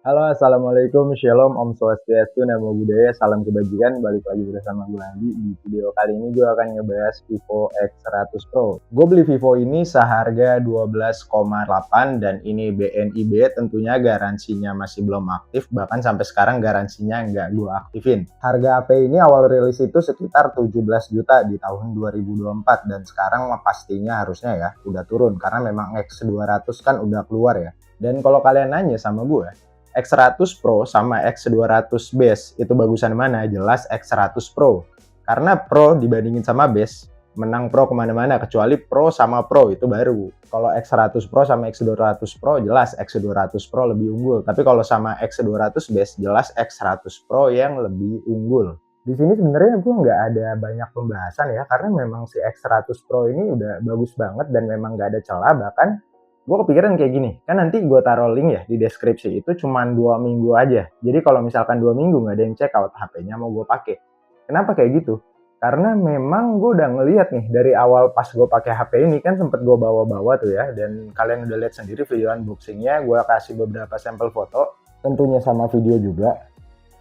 Halo, Assalamualaikum, Shalom, Om Swastiastu, Namo Buddhaya, Salam Kebajikan. Balik lagi bersama gue Andi. Di video kali ini gue akan ngebahas Vivo X100 Pro. Gue beli Vivo ini seharga 12,8 dan ini BNIB, tentunya garansinya masih belum aktif, bahkan sampai sekarang garansinya nggak gue aktifin. Harga HP ini awal rilis itu sekitar 17 juta di tahun 2024 dan sekarang pastinya harusnya ya udah turun karena memang X200 kan udah keluar ya. Dan kalau kalian nanya sama gue, X100 Pro sama X200 Base itu bagusan mana? Jelas X100 Pro. Karena Pro dibandingin sama Base, menang Pro kemana-mana, kecuali Pro sama Pro itu baru. Kalau X100 Pro sama X200 Pro jelas X200 Pro lebih unggul. Tapi kalau sama X200 Base jelas X100 Pro yang lebih unggul. Di sini sebenarnya gue nggak ada banyak pembahasan ya, karena memang si X100 Pro ini udah bagus banget dan memang nggak ada celah. Bahkan gue kepikiran kayak gini, kan nanti gue taruh link ya di deskripsi, itu cuman 2 minggu aja. Jadi kalau misalkan 2 minggu nggak ada yang check out, HP-nya mau gue pakai. Kenapa kayak gitu? Karena memang gue udah ngeliat nih dari awal pas gue pakai HP ini kan sempet gue bawa-bawa tuh ya, dan kalian udah lihat sendiri video unboxingnya, gue kasih beberapa sampel foto, tentunya sama video juga.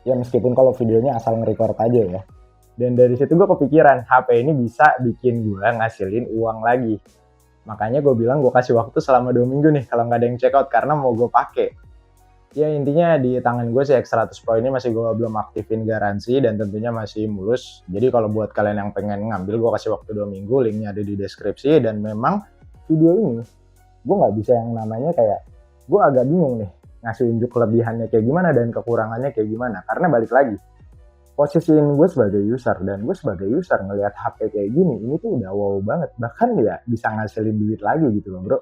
Ya meskipun kalau videonya asal nge-record aja ya. Dan dari situ gue kepikiran, HP ini bisa bikin gue ngasilin uang lagi. Makanya gue bilang gue kasih waktu selama 2 minggu nih kalau nggak ada yang check out karena mau gue pakai. Ya intinya di tangan gue sih X100 Pro ini masih gue belum aktifin garansi dan tentunya masih mulus. Jadi kalau buat kalian yang pengen ngambil, gue kasih waktu 2 minggu, linknya ada di deskripsi. Dan memang video ini gue nggak bisa yang namanya kayak, gue agak bingung nih ngasih unjuk kelebihannya kayak gimana dan kekurangannya kayak gimana. Karena balik lagi, posisiin gue sebagai user dan gue sebagai user ngelihat HP kayak gini ini tuh udah wow banget, bahkan ya bisa ngasilin duit lagi gitu loh bro,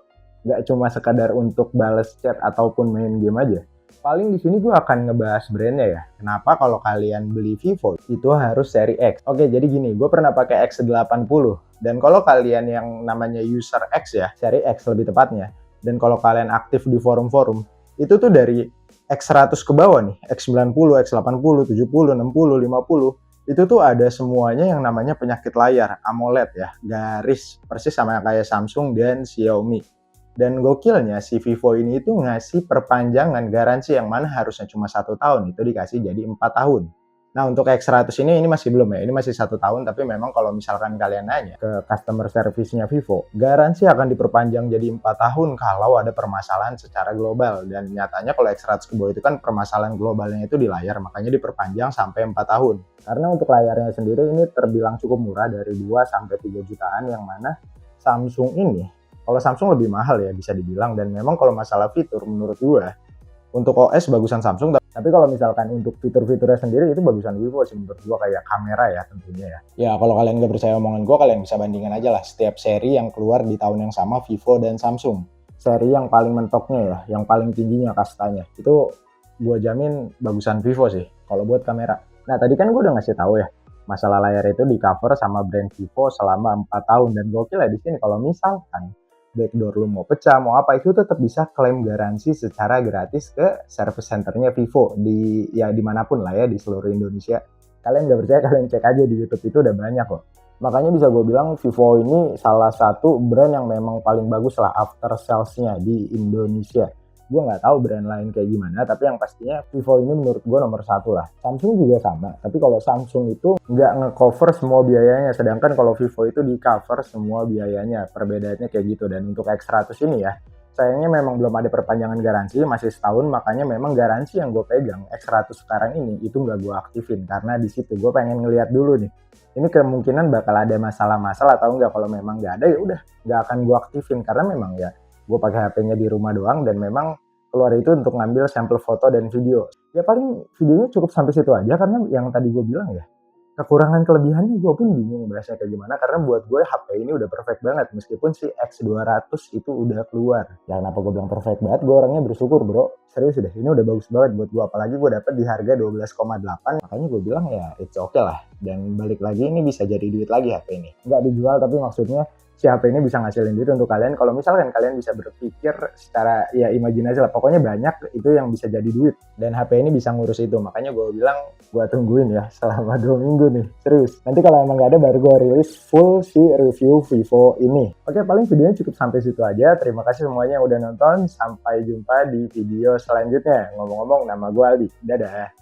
nggak cuma sekadar untuk bales chat ataupun main game aja. Paling di sini gue akan ngebahas brandnya ya, kenapa kalau kalian beli Vivo itu harus seri X. Oke, jadi gini, gue pernah pakai X80 dan kalau kalian yang namanya user X ya, seri X lebih tepatnya, dan kalau kalian aktif di forum-forum itu tuh dari X100 ke bawah nih, X90, X80, 70, 60, 50, itu tuh ada semuanya yang namanya penyakit layar, AMOLED ya, garis, persis sama kayak Samsung dan Xiaomi. Dan gokilnya si Vivo ini itu ngasih perpanjangan garansi yang mana harusnya cuma 1 tahun, itu dikasih jadi 4 tahun. Nah untuk X100 ini masih belum ya, ini masih 1 tahun, tapi memang kalau misalkan kalian nanya ke customer service-nya Vivo, garansi akan diperpanjang jadi 4 tahun kalau ada permasalahan secara global. Dan nyatanya kalau X100 ke bawah itu kan permasalahan globalnya itu di layar, makanya diperpanjang sampai 4 tahun. Karena untuk layarnya sendiri ini terbilang cukup murah, dari 2-3 jutaan, yang mana Samsung ini, kalau Samsung lebih mahal ya bisa dibilang, dan memang kalau masalah fitur menurut gue, untuk OS bagusan Samsung, tapi kalau misalkan untuk fitur-fiturnya sendiri itu bagusan Vivo sih menurut gua, kayak kamera ya tentunya ya. Ya kalau kalian nggak percaya omongan gua, kalian bisa bandingkan aja lah setiap seri yang keluar di tahun yang sama Vivo dan Samsung. Seri yang paling mentoknya ya, yang paling tingginya kastanya, itu gua jamin bagusan Vivo sih kalau buat kamera. Nah tadi kan gua udah ngasih tahu ya, masalah layar itu di cover sama brand Vivo selama 4 tahun, dan gokil ya di sini kalau misalkan backdoor lu mau pecah, mau apa, itu tetap bisa klaim garansi secara gratis ke service centernya Vivo di ya dimanapun lah ya di seluruh Indonesia. Kalian nggak percaya, kalian cek aja di YouTube, itu udah banyak kok. Makanya bisa gue bilang Vivo ini salah satu brand yang memang paling bagus lah after sales-nya di Indonesia. Gue nggak tahu brand lain kayak gimana, tapi yang pastinya Vivo ini menurut gue nomor 1 lah. Samsung juga sama, tapi kalau Samsung itu nggak nge-cover semua biayanya, sedangkan kalau Vivo itu di-cover semua biayanya. Perbedaannya kayak gitu. Dan untuk X100 ini ya, sayangnya memang belum ada perpanjangan garansi, masih setahun, makanya memang garansi yang gue pegang X100 sekarang ini itu nggak gue aktifin, karena di situ gue pengen ngeliat dulu nih, ini kemungkinan bakal ada masalah-masalah atau enggak. Kalau memang nggak ada ya udah nggak akan gue aktifin, karena memang ya gue pakai HP-nya di rumah doang, dan memang keluar itu untuk ngambil sampel foto dan video. Ya paling videonya cukup sampai situ aja, karena yang tadi gue bilang ya, kekurangan kelebihannya gue pun bingung bahasnya kayak gimana, karena buat gue HP ini udah perfect banget meskipun si X200 itu udah keluar. Ya kenapa gue bilang perfect banget, gue orangnya bersyukur bro, serius deh, ini udah bagus banget buat gue, apalagi gue dapet di harga 12,8, makanya gue bilang ya it's okay lah. Dan balik lagi, ini bisa jadi duit lagi HP ini, nggak dijual tapi maksudnya si HP ini bisa ngasilin duit untuk kalian. Kalau misalkan kalian bisa berpikir secara ya imajinasi lah, pokoknya banyak itu yang bisa jadi duit. Dan HP ini bisa ngurus itu. Makanya gue bilang gue tungguin ya selama 2 minggu nih, serius. Nanti kalau emang gak ada baru gue rilis full si review Vivo ini. Oke, paling videonya cukup sampai situ aja. Terima kasih semuanya yang udah nonton. Sampai jumpa di video selanjutnya. Ngomong-ngomong, nama gue Aldi. Dadah.